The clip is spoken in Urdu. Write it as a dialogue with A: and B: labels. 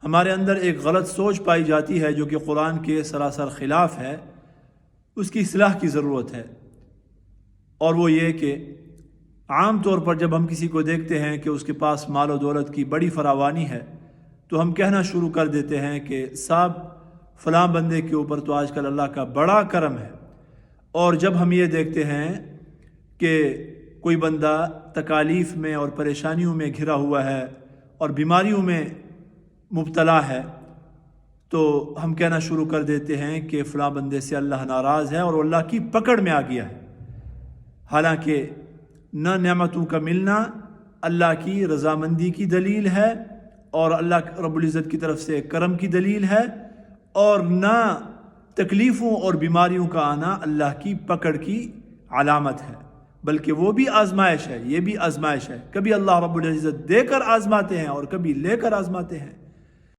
A: ہمارے اندر ایک غلط سوچ پائی جاتی ہے جو کہ قرآن کے سراسر خلاف ہے، اس کی اصلاح کی ضرورت ہے۔ اور وہ یہ کہ عام طور پر جب ہم کسی کو دیکھتے ہیں کہ اس کے پاس مال و دولت کی بڑی فراوانی ہے تو ہم کہنا شروع کر دیتے ہیں کہ صاحب فلاں بندے کے اوپر تو آج کل اللہ کا بڑا کرم ہے۔ اور جب ہم یہ دیکھتے ہیں کہ کوئی بندہ تکالیف میں اور پریشانیوں میں گھرا ہوا ہے اور بیماریوں میں مبتلا ہے تو ہم کہنا شروع کر دیتے ہیں کہ فلاں بندے سے اللہ ناراض ہے اور وہ اللہ کی پکڑ میں آ گیا ہے۔ حالانکہ نہ نعمتوں کا ملنا اللہ کی رضامندی کی دلیل ہے اور اللہ رب العزت کی طرف سے کرم کی دلیل ہے، اور نہ تکلیفوں اور بیماریوں کا آنا اللہ کی پکڑ کی علامت ہے، بلکہ وہ بھی آزمائش ہے، یہ بھی آزمائش ہے۔ کبھی اللہ رب العزت دے کر آزماتے ہیں اور کبھی لے کر آزماتے ہیں۔